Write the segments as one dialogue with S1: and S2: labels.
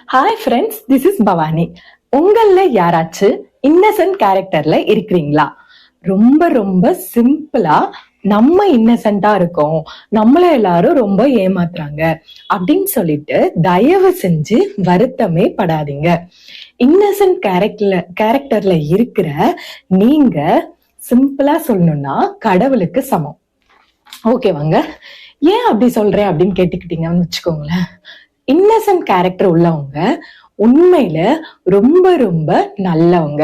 S1: Hi friends, this is Bhavani. உங்கள யாராச்சும் Innocent கேரக்டர்ல இருக்கிறீங்களா? ரொம்ப ரொம்ப சிம்பிளா நம்ம இன்னசென்ட்டா இருக்கோம், நம்மள எல்லாரும் ரொம்ப ஏமாத்துறாங்க அப்படின்னு சொல்லிட்டு தயவு செஞ்சு வருத்தமே படாதீங்க. இன்னசென்ட் கேரக்டர்ல இருக்கிற நீங்க சிம்பிளா சொல்லணும்னா கடவுளுக்கு சமம். ஓகேவாங்க? ஏன் அப்படி சொல்றேன் அப்படின்னு கேட்டுக்கிட்டீங்கன்னு வச்சுக்கோங்களேன். இன்னசென்ட் கேரக்டர் உள்ளவங்க உண்மையில ரொம்ப ரொம்ப நல்லவங்க.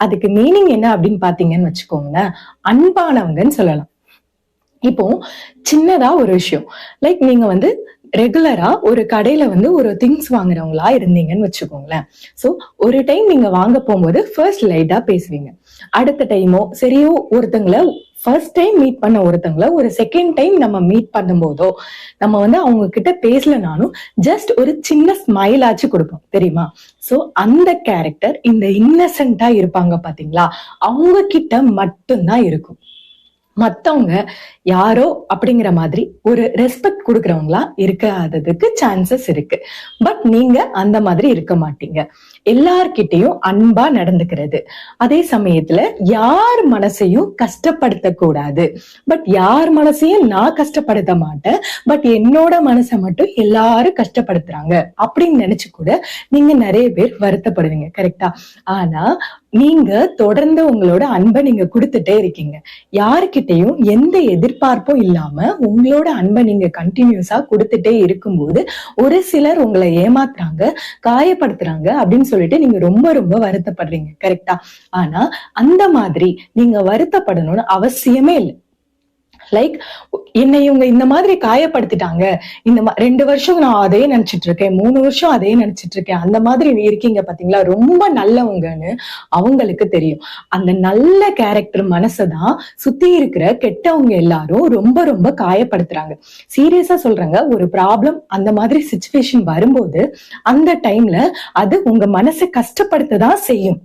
S1: அதுக்கு மீனிங் என்ன அப்படின்னு பாத்தீங்கன்னு வச்சுக்கோங்களேன், அன்பானவங்கன்னு சொல்லலாம். இப்போ சின்னதா ஒரு விஷயம், லைக் நீங்க ரெகுலரா ஒரு கடையில ஒரு திங்ஸ் வாங்குறவங்களா இருந்தீங்கன்னு வச்சுக்கோங்களேன். சோ ஒரு டைம் நீங்க வாங்க போகும்போது ஃபர்ஸ்ட் லைட்டா பேசுவீங்க. அடுத்த டைமோ சரியோ ஒருத்தங்களை ஃபர்ஸ்ட் டைம் மீட் பண்ண ஒருத்தங்களை ஒரு செகண்ட் டைம் நம்ம மீட் பண்ணும் போதோ நம்ம அவங்க கிட்ட பேசலனாலும் ஜஸ்ட் ஒரு சின்ன ஸ்மைல் ஆச்சு கொடுப்போம், தெரியுமா? சோ அந்த கேரக்டர் இந்த இன்னசென்ட்டா இருப்பாங்க பாத்தீங்களா, அவங்க கிட்ட மட்டும்தான் இருக்கும். மத்தவங்க யாரோ அப்படிங்கிற மாதிரி ஒரு ரெஸ்பெக்ட் கொடுக்கறவங்களா இருக்காததுக்கு சான்சஸ் இருக்கு. பட் நீங்க அந்த மாதிரி இருக்க மாட்டீங்க. எல்லார்கிட்டையும் அன்பா நடந்துக்கிறது, அதே சமயத்துல யார் மனசையும் கஷ்டப்படுத்த கூடாது. பட் யார் மனசையும் நான் கஷ்டப்படுத்த மாட்டேன், பட் என்னோட மனசை மட்டும் எல்லாரும் கஷ்டப்படுத்துறாங்க அப்படின்னு நினைச்சு கூட நீங்க நிறைய பேர் வருத்தப்படுவீங்க, கரெக்டா? ஆனா நீங்க தொடர்ந்து உங்களோட அன்பை நீங்க கொடுத்துட்டே இருக்கீங்க. யாருக்கிட்டையும் எந்த எதிர்பார்ப்பும் இல்லாம உங்களோட அன்பை நீங்க கண்டினியூஸா கொடுத்துட்டே இருக்கும்போது ஒரு சிலர் உங்களை ஏமாத்துறாங்க, காயப்படுத்துறாங்க அப்படின்னு சொல்லிட்டு நீங்க ரொம்ப ரொம்ப வருத்தப்படுறீங்க, கரெக்டா? ஆனா அந்த மாதிரி நீங்க வருத்தப்படணும்னு அவசியமே இல்லை. லைக் என்னை இவங்க இந்த மாதிரி காயப்படுத்திட்டாங்க, இந்த 2 வருஷம் நான் அதே நினைச்சிட்டு இருக்கேன், 3 வருஷம் அதே நினைச்சிட்டு இருக்கேன், அந்த மாதிரி இருக்கீங்க பாத்தீங்களா, ரொம்ப நல்லவங்கன்னு அவங்களுக்கு தெரியும். அந்த நல்ல கேரக்டர் மனசைதான் சுத்தி இருக்கிற கெட்டவங்க எல்லாரும் ரொம்ப ரொம்ப காயப்படுத்துறாங்க. சீரியஸா சொல்றாங்க, ஒரு ப்ராப்ளம் அந்த மாதிரி சிச்சுவேஷன் வரும்போது அந்த டைம்ல அது உங்க மனசை கஷ்டப்படுத்ததான் செய்யும்.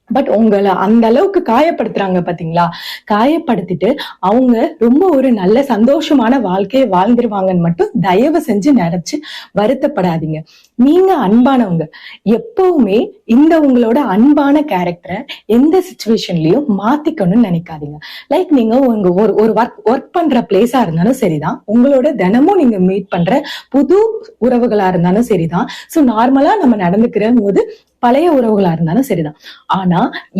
S1: பட் உங்களை அந்த அளவுக்கு காயப்படுத்துறாங்க பாத்தீங்களா, காயப்படுத்திட்டு அவங்க ரொம்ப ஒரு நல்ல சந்தோஷமான வாழ்க்கையை வாழ்ந்துருவாங்கன்னு மட்டும் தயவு செஞ்சு நினைச்சு வருத்தப்படாதீங்க. நீங்க அன்பானவங்க. எப்பவுமே இந்த உங்களோட அன்பான கேரக்டரை எந்த சிச்சுவேஷன்லயும் மாத்திக்கணும்னு நினைக்காதீங்க. லைக் நீங்க உங்க ஒரு ஒர்க் பண்ற பிளேஸா இருந்தாலும் சரிதான், உங்களோட தினமும் நீங்க மீட் பண்ற புது உறவுகளா இருந்தாலும் சரிதான். சோ நார்மலா நம்ம நடந்துக்கிற போது பழைய உறவுகளா இருந்தாலும் சரிதான். ஆனா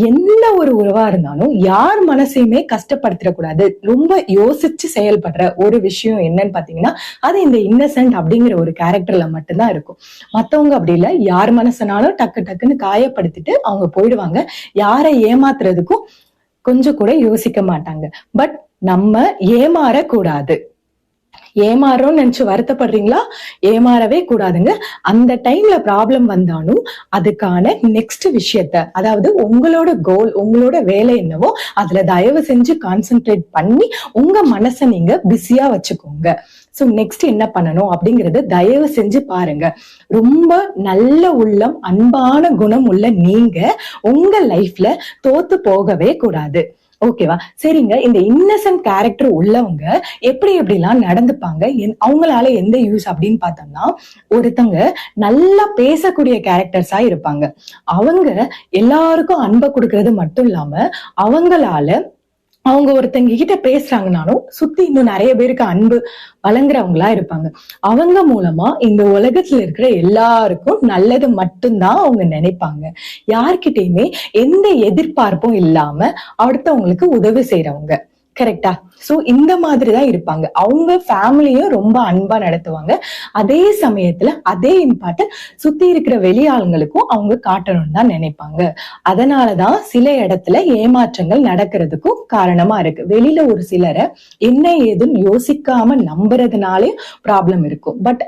S1: எந்த ஒரு உறவா இருந்தாலும் யார் மனசையுமே கஷ்டப்படுத்திடக்கூடாது. ரொம்ப யோசிச்சு செயல்படுற ஒரு விஷயம் என்னன்னு பாத்தீங்கன்னா அது இந்த இன்னசென்ட் அப்படிங்கிற ஒரு கேரக்டர்ல மட்டும்தான் இருக்கும். மத்தவங்க அப்படி இல்ல, யார் மனசனாலும் டக்கு டக்குன்னு காயப்படுத்திட்டு அவங்க போயிடுவாங்க. யாரை ஏமாத்துறதுக்கும் கொஞ்சம் கூட யோசிக்க மாட்டாங்க. பட் நம்ம ஏமாறக்கூடாது. ஏமாறோம்னு நினைச்சு வருத்தப்படுறீங்களா? ஏமாறவே கூடாதுங்க. அந்த டைம்ல ப்ராப்ளம் வந்தாலும் அதுக்கான நெக்ஸ்ட் விஷயத்த, அதாவது உங்களோட கோல், உங்களோட வேலை என்னவோ அதுல தயவு செஞ்சு கான்சென்ட்ரேட் பண்ணி உங்க மனசை நீங்க பிஸியா வச்சுக்கோங்க. சோ நெக்ஸ்ட் என்ன பண்ணணும் அப்படிங்கறது தயவு செஞ்சு பாருங்க. ரொம்ப நல்ல உள்ளம், அன்பான குணம் உள்ள நீங்க உங்க லைஃப்ல தோத்து போகவே கூடாது. ஓகேவா? சரிங்க, இந்த இன்னசென்ட் கேரக்டர் உள்ளவங்க எப்படி எப்படிலாம் நடந்துப்பாங்க, அவங்களால எந்த யூஸ் அப்படின்னு பார்த்தோம்னா, ஒருத்தங்க நல்லா பேசக்கூடிய கேரக்டர்ஸா இருப்பாங்க. அவங்க எல்லாருக்கும் அன்பை கொடுக்கறது மட்டும் இல்லாம அவங்க ஒருத்தங்க கிட்ட பேசுறாங்கனாலும் சுத்தி இன்னும் நிறைய பேருக்கு அன்பு வழங்குறவங்களா இருப்பாங்க. அவங்க மூலமா இந்த உலகத்துல இருக்கிற எல்லாருக்கும் நல்லது மட்டும்தான் அவங்க நினைப்பாங்க. யார்கிட்டயுமே எந்த எதிர்பார்ப்பும் இல்லாம அடுத்தவங்களுக்கு உதவி செய்யறவங்க, கரெக்டா? சோ இந்த மாதிரிதான் இருப்பாங்க. அவங்க ஃபேமிலியும் ரொம்ப அன்பா நடத்துவாங்க. அதே சமயத்துல அதே இம்பார்ட்டன்ட் சுத்தி இருக்கிற வெளி ஆளுங்களுக்கும் அவங்க காட்டணும்னு தான் நினைப்பாங்க. அதனாலதான் சில இடத்துல ஏமாற்றங்கள் நடக்கிறதுக்கும் காரணமா இருக்கு. வெளியில ஒரு சிலரை என்ன ஏதுன்னு யோசிக்காம நம்புறதுனாலே ப்ராப்ளம் இருக்கும். பட்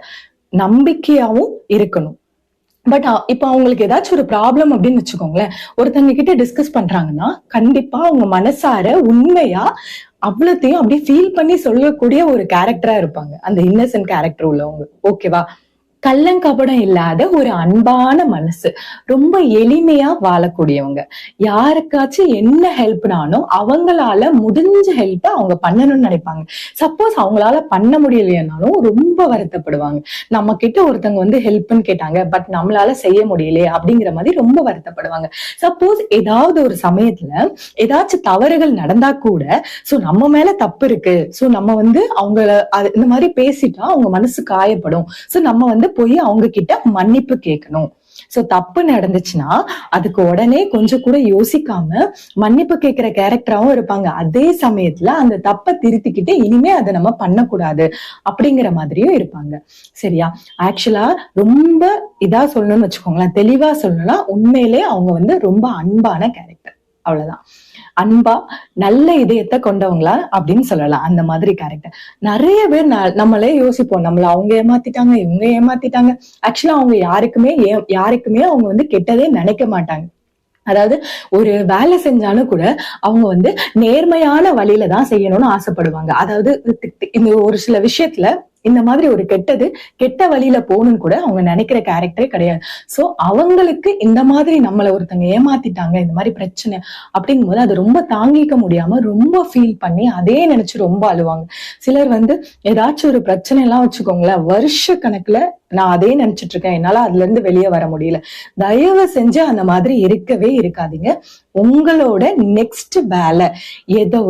S1: நம்பிக்கையாவும் இருக்கணும். பட் இப்ப அவங்களுக்கு ஏதாச்சும் ஒரு ப்ராப்ளம் அப்படின்னு வச்சுக்கோங்களேன், ஒருத்தங்க கிட்ட டிஸ்கஸ் பண்றாங்கன்னா கண்டிப்பா அவங்க மனசார உண்மையா அவ்வளத்தையும் அப்படி ஃபீல் பண்ணி சொல்லக்கூடிய ஒரு கேரக்டரா இருப்பாங்க அந்த இன்னசென்ட் கேரக்டர் உள்ளவங்க. ஓகேவா? கள்ளங்கபடம் இல்லாத ஒரு அன்பான மனசு, ரொம்ப எளிமையா வாழக்கூடியவங்க. யாருக்காச்சும் என்ன ஹெல்ப்னாலும் அவங்களால முடிஞ்ச ஹெல்ப்ப அவங்க பண்ணணும்னு நினைப்பாங்க. சப்போஸ் அவங்களால பண்ண முடியலையானாலும் ரொம்ப வருத்தப்படுவாங்க. நம்ம கிட்ட ஒருத்தவங்க வந்து ஹெல்ப்னு கேட்டாங்க, பட் நம்மளால செய்ய முடியலையே அப்படிங்கிற மாதிரி ரொம்ப வருத்தப்படுவாங்க. சப்போஸ் ஏதாவது ஒரு சமயத்துல ஏதாச்சும் தவறுகள் நடந்தா கூட, சோ நம்ம மேல தப்பு இருக்கு, சோ நம்ம வந்து அவங்கள இந்த மாதிரி பேசிட்டா அவங்க மனசு காயப்படும், சோ நம்ம வந்து போய் அவங்க கிட்ட மன்னிப்பு கேட்கணும். சோ தப்பு நடந்துச்சுன்னா அதுக்கு உடனே கொஞ்சம் கூட யோசிக்காம மன்னிப்பு கேட்கிற கேரக்டராவும் இருப்பாங்க. அதே சமயத்துல அந்த தப்பை திருத்திக்கிட்டு இனிமே அதை நம்ம பண்ணக்கூடாது அப்படிங்கிற மாதிரியும் இருப்பாங்க. சரியா? ஆக்சுவலா ரொம்ப இதா சொல்லணும்னு வச்சுக்கோங்களேன், தெளிவா சொல்லணும்னா உண்மையிலே அவங்க வந்து ரொம்ப அன்பான கேரக்டர். அவ்வளவுதான். அன்பா நல்ல இதயத்தை கொண்டவங்களா அப்படின்னு சொல்லலாம். அந்த மாதிரி கேரக்டர். நிறைய பேர் நம்மளே யோசிப்போம், நம்மள அவங்க ஏமாத்திட்டாங்க, இவங்க ஏமாத்திட்டாங்க. ஆக்சுவலா அவங்க யாருக்குமே அவங்க வந்து கெட்டதே நினைக்க மாட்டாங்க. அதாவது ஒரு வேலை செஞ்சாலும் கூட அவங்க வந்து நேர்மையான வழியில தான் செய்யணும்னு ஆசைப்படுவாங்க. அதாவது இந்த ஒரு சில விஷயத்துல இந்த மாதிரி ஒரு கெட்ட வழியில போகணும்னு கூட அவங்க நினைக்கிற கேரக்டரே கிடையாது. சோ அவங்களுக்கு இந்த மாதிரி நம்மள ஒருத்தங்க ஏமாத்திட்டாங்க, இந்த மாதிரி பிரச்சனை அப்படிங்கும் போது அது ரொம்ப தாங்கிக்க முடியாம ரொம்ப ஃபீல் பண்ணி அதே நினைச்சு ரொம்ப அழுவாங்க. சிலர் வந்து ஏதாச்சும் ஒரு பிரச்சனை எல்லாம் வச்சுக்கோங்களேன், வருஷ கணக்குல நான் அதே நினைச்சிட்டு இருக்கேன், என்னால அதுல இருந்து வெளியே வர முடியல. தயவு செஞ்சு அந்த மாதிரி இருக்கவே இருக்காதீங்க. உங்களோட நெக்ஸ்ட் வேலை ஏதோ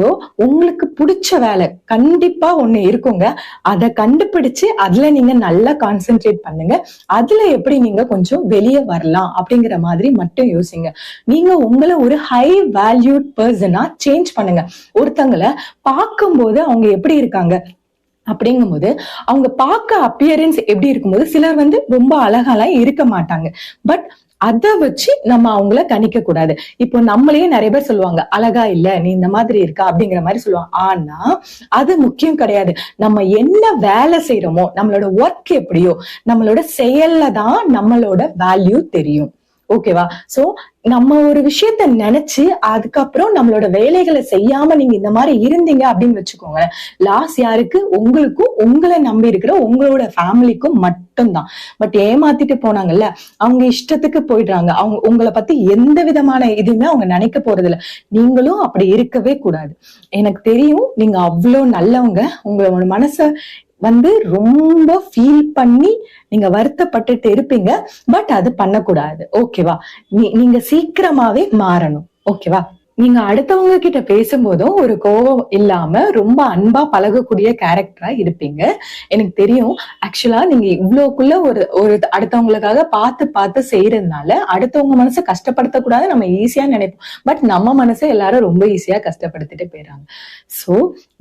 S1: உங்களுக்கு பிடிச்ச வேலை கண்டிப்பா ஒண்ணு இருக்குங்க. அதை கண்டுபிடிச்சு அதுல நீங்க நல்லா கான்சென்ட்ரேட் பண்ணுங்க. அதுல எப்படி நீங்க கொஞ்சம் வெளியே வரலாம் அப்படிங்கிற மாதிரி மட்டும் யோசிங்க. நீங்க உங்களை ஒரு ஹை வேல்யூட் பர்சனா சேஞ்ச் பண்ணுங்க. ஒருத்தங்களை பார்க்கும்போது அவங்க எப்படி இருக்காங்க அப்படிங்கும்போது அவங்க பார்க்க அப்பியரன்ஸ் எப்படி இருக்கும்போது சிலர் வந்து ரொம்ப அழகாலாம் இருக்க மாட்டாங்க. பட் அதை வச்சு நம்ம அவங்கள கணிக்க கூடாது. இப்போ நம்மளையே நிறைய பேர் சொல்லுவாங்க, அழகா இல்ல, நீ இந்த மாதிரி இருக்கா அப்படிங்கிற மாதிரி சொல்லுவாங்க. ஆனா அது முக்கியம் கிடையாது. நம்ம என்ன வேலை செய்யறோமோ, நம்மளோட ஒர்க் எப்படியோ, நம்மளோட செயல்ல தான் நம்மளோட வேல்யூ தெரியும். ஓகேவா? சோ நம்ம ஒரு விஷயத்த நினைச்சு அதுக்கப்புறம் நம்மளோட வேலைகளை செய்யாம நீங்க இந்த மாதிரி இருந்தீங்க அப்படின்னு வச்சுக்கோங்க, லாஸ் யாருக்கு? உங்களுக்கும் உங்களை நம்பி இருக்கிற உங்களோட ஃபேமிலிக்கும் மட்டும்தான். பட் ஏமாத்திட்டு போனாங்கல்ல, அவங்க இஷ்டத்துக்கு போயிடுறாங்க. அவங்க உங்களை பத்தி எந்த விதமான இதுவுமே அவங்க நினைக்க போறது இல்ல. நீங்களும் அப்படி இருக்கவே கூடாது. எனக்கு தெரியும் நீங்க அவ்வளவு நல்லவங்க. உங்களோட மனச வந்து ரொம்ப ஃபீல் பண்ணி நீங்க வருத்தப்பட்டுட்டு இருப்பீங்க. பட் அது பண்ணக்கூடாது. ஓகேவா? நீங்க சீக்கிரமாவே மாறணும். ஓகேவா? நீங்க அடுத்தவங்க கிட்ட பேசும்போதும் ஒரு கோபம் இல்லாம ரொம்ப அன்பா பழகக்கூடிய கேரக்டரா இருப்பீங்க. எனக்கு தெரியும். ஆக்சுவலா நீங்க இவ்வளவுக்குள்ள ஒரு அடுத்தவங்களுக்காக பார்த்து செய்யறதுனால அடுத்தவங்க மனசை கஷ்டப்படுத்தக்கூடாது நம்ம ஈஸியா நினைப்போம். பட் நம்ம மனசை எல்லாரும் ரொம்ப ஈஸியா கஷ்டப்படுத்திட்டு போயிடறாங்க. சோ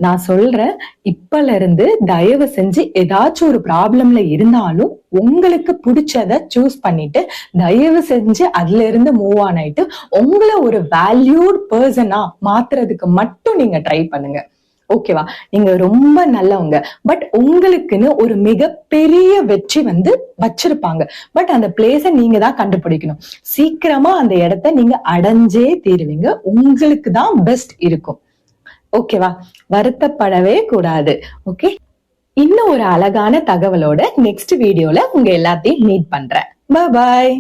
S1: நான் சொல்றேன், இப்பல இருந்து தயவு செஞ்சு ஏதாச்சும் ஒரு ப்ராப்ளம்ல இருந்தாலும் உங்களுக்கு பிடிச்சத சூஸ் பண்ணிட்டு தயவு செஞ்சு அதுல இருந்து மூவ் ஆன் ஆயிட்டு உங்களை ஒரு வேல்யூட் பர்சனா மாத்துறதுக்கு மட்டும் நீங்க ட்ரை பண்ணுங்க. ஓகேவா? நீங்க ரொம்ப நல்லவங்க. பட் உங்களுக்குன்னு ஒரு மிகப்பெரிய வெற்றி வந்து வச்சிருப்பாங்க. பட் அந்த பிளேஸ நீங்க தான் கண்டுபிடிக்கணும். சீக்கிரமா அந்த இடத்த நீங்க அடைஞ்சே தீருவீங்க. உங்களுக்கு தான் பெஸ்ட் இருக்கும். ஓகேவா? வருத்தப்படவே கூடாது. ஓகே, இன்னும் ஒரு அழகான தகவலோட நெக்ஸ்ட் வீடியோல உங்க எல்லாத்தையும் மீட் பண்றேன். பாய்.